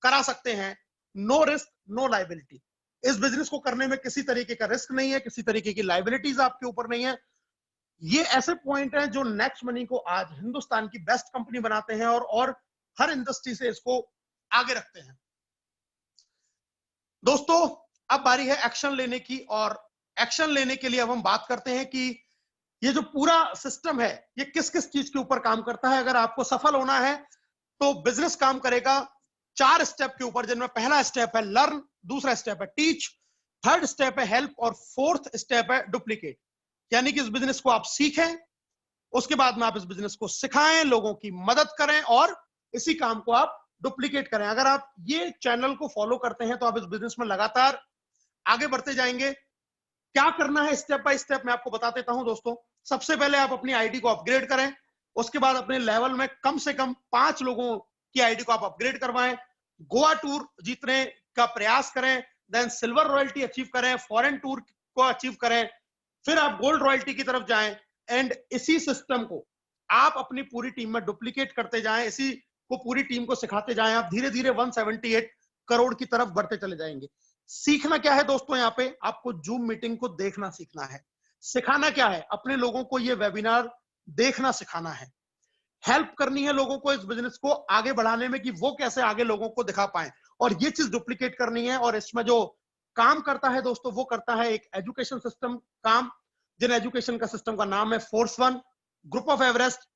करा सकते हैं। No risk no liability. इस बिजनेस को करने में किसी तरीके का रिस्क नहीं है, किसी तरीके की लायबिलिटीज आपके ऊपर नहीं है। ये ऐसे पॉइंट हैं जो नेक्स्ट मनी को आज हिंदुस्तान की बेस्ट कंपनी बनाते हैं और हर इंडस्ट्री से इसको आगे रखते हैं। दोस्तों अब बारी है एक्शन लेने की, और एक्शन लेने के लिए अब हम बात करते हैं कि ये जो पूरा सिस्टम है ये किस किस चीज के ऊपर काम करता है। अगर आपको सफल होना है तो बिजनेस काम करेगा 4 स्टेप के ऊपर, जिनमें पहला स्टेप है लर्न, दूसरा स्टेप है टीच, थर्ड स्टेप है हेल्प और फोर्थ स्टेप है डुप्लीकेट। यानी कि इस बिजनेस को आप सीखें, उसके बाद में आप इस बिजनेस को सिखाएं, लोगों की मदद करें और इसी काम को आप डुप्लीकेट करें। अगर आप ये चैनल को फॉलो करते हैं तो आप इस बिजनेस में लगातार आगे बढ़ते जाएंगे। क्या करना है स्टेप बाय स्टेप मैं आपको बता देता हूं दोस्तों। सबसे पहले आप अपनी आईडी को अपग्रेड करें, उसके बाद अपने लेवल में कम से कम 5 लोगों की आईडी को आप अपग्रेड करवाएं, गोवा टूर जीतने का प्रयास करें, देन सिल्वर रॉयल्टी अचीव करें, फॉरेन टूर को अचीव करें, फिर आप गोल्ड रॉयल्टी की तरफ जाएं एंड इसी सिस्टम को आप अपनी पूरी टीम में डुप्लीकेट करते जाएं, इसी को पूरी टीम को सिखाते जाएं। आप धीरे धीरे 178 करोड़ की तरफ बढ़ते चले जाएंगे। सीखना क्या है दोस्तों, यहाँ पे आपको जूम मीटिंग को देखना सीखना है। सिखाना क्या है, अपने लोगों को ये वेबिनार देखना सिखाना है। हेल्प करनी है लोगों को इस बिजनेस को आगे बढ़ाने में कि वो कैसे आगे लोगों को दिखा पाए, और ये चीज डुप्लीकेट करनी है। और इसमें जो काम करता है दोस्तों, वो करता है एक एजुकेशन सिस्टम काम, जिन एजुकेशन का सिस्टम का नाम है force one, group of Everest.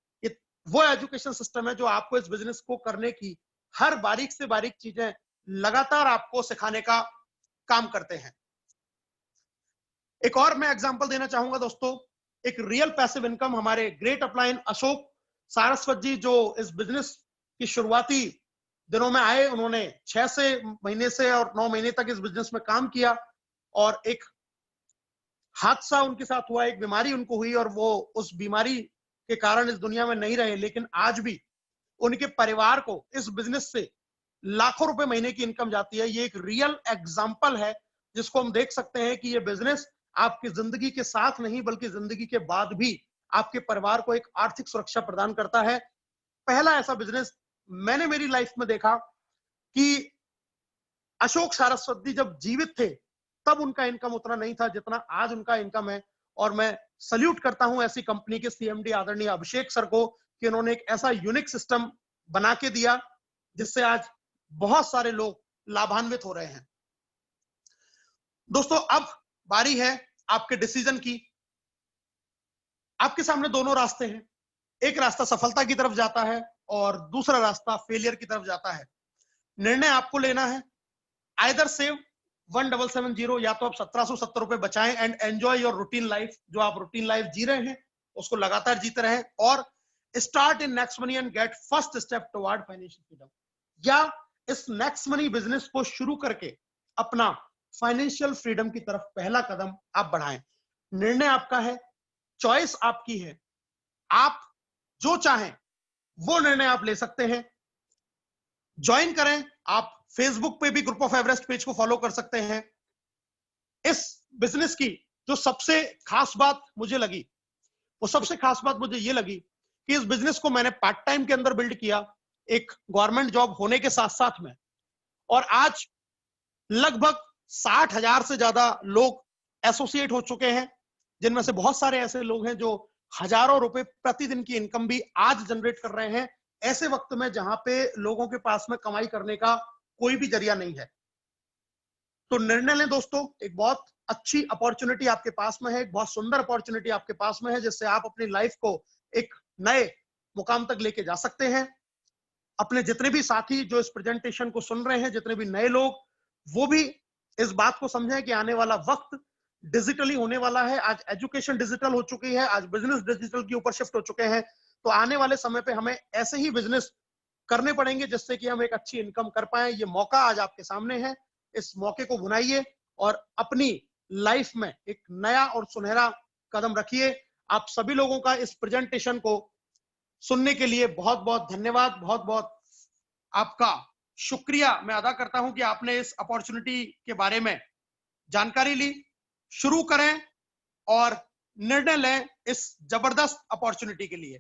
वो एजुकेशन सिस्टम है जो आपको इस बिजनेस को करने की हर बारीक से बारीक चीजें लगातार आपको सिखाने का काम करते हैं। एक और मैं एग्जांपल देना चाहूंगा दोस्तों, एक रियल पैसिव इनकम हमारे ग्रेट अपलाइन अशोक सारस्वत जी, जो इस बिजनेस की शुरुआती दिनों में आए, उन्होंने 6 महीने से और 9 महीने तक इस बिजनेस में काम किया, और एक हादसा उनके साथ हुआ, एक बीमारी उनको हुई, और वो उस बीमारी के कारण इस दुनिया में नहीं रहे। लेकिन आज भी उनके परिवार को इस बिजनेस से लाखों रुपए महीने की इनकम जाती है। ये एक रियल एग्जांपल है जिसको हम देख सकते हैं कि ये बिजनेस आपकी जिंदगी के साथ नहीं बल्कि जिंदगी के बाद भी आपके परिवार को एक आर्थिक सुरक्षा प्रदान करता है। पहला ऐसा बिजनेस मैंने मेरी लाइफ में देखा कि अशोक सारस्वत जी जब जीवित थे तब उनका इनकम उतना नहीं था जितना आज उनका इनकम है। और मैं सल्यूट करता हूं ऐसी कंपनी के सीएमडी आदरणीय अभिषेक सर को कि उन्होंने एक ऐसा यूनिक सिस्टम बना के दिया जिससे आज बहुत सारे लोग लाभान्वित हो रहे हैं। दोस्तों अब बारी है आपके डिसीजन की। आपके सामने दोनों रास्ते हैं, एक रास्ता सफलता की तरफ जाता है और दूसरा रास्ता फेलियर की तरफ जाता है। निर्णय आपको लेना है, आइदर सेव 1770, या तो आप 1770 रुपए बचाएं and enjoy your routine life. जो आप रूटीन लाइफ जी रहे हैं उसको लगातार जीते रहें, और start in next money and get first step toward financial freedom, या इस नेक्स्ट मनी बिजनेस को शुरू करके अपना फाइनेंशियल फ्रीडम की तरफ पहला कदम आप बढ़ाएं। निर्णय आपका है, चॉइस आपकी है, आप जो चाहें वो निर्णय आप ले सकते हैं। ज्वाइन करें, आप फेसबुक पे भी ग्रुप ऑफ एवरेस्ट पेज को फॉलो कर सकते हैं। इस बिजनेस की जो सबसे खास बात मुझे लगी, वो सबसे खास बात मुझे ये लगी कि इस बिजनेस को मैंने पार्ट टाइम के अंदर बिल्ड किया, एक गवर्नमेंट जॉब होने के साथ साथ में, और आज लगभग 60,000 से ज्यादा लोग एसोसिएट हो चुके हैं, जिनमें से बहुत सारे ऐसे लोग हैं जो हजारों रुपए प्रतिदिन की इनकम भी आज जनरेट कर रहे हैं, ऐसे वक्त में जहां पे लोगों के पास में कमाई करने का कोई भी जरिया नहीं है। तो निर्णय लें दोस्तों, एक बहुत अच्छी अपॉर्चुनिटी आपके पास में है, एक बहुत सुंदर अपॉर्चुनिटी आपके पास में है, जिससे आप अपनी लाइफ को एक नए मुकाम तक लेके जा सकते हैं। अपने जितने भी साथी जो इस प्रेजेंटेशन को सुन रहे हैं, जितने भी नए लोग, वो भी इस बात को समझें कि आने वाला वक्त डिजिटली होने वाला है। आज एजुकेशन डिजिटल हो चुकी है, आज बिजनेस डिजिटल के ऊपर शिफ्ट हो चुके हैं। तो आने वाले समय पे हमें ऐसे ही बिजनेस करने पड़ेंगे जिससे कि हम एक अच्छी इनकम कर पाए। ये मौका आज आपके सामने है, इस मौके को भुनाइए और अपनी लाइफ में एक नया और सुनहरा कदम रखिए। आप सभी लोगों का इस प्रेजेंटेशन को सुनने के लिए बहुत बहुत धन्यवाद, बहुत बहुत आपका शुक्रिया मैं अदा करता हूं कि आपने इस अपॉर्चुनिटी के बारे में जानकारी ली। शुरू करें और निर्णय लें इस जबरदस्त अपॉर्चुनिटी के लिए।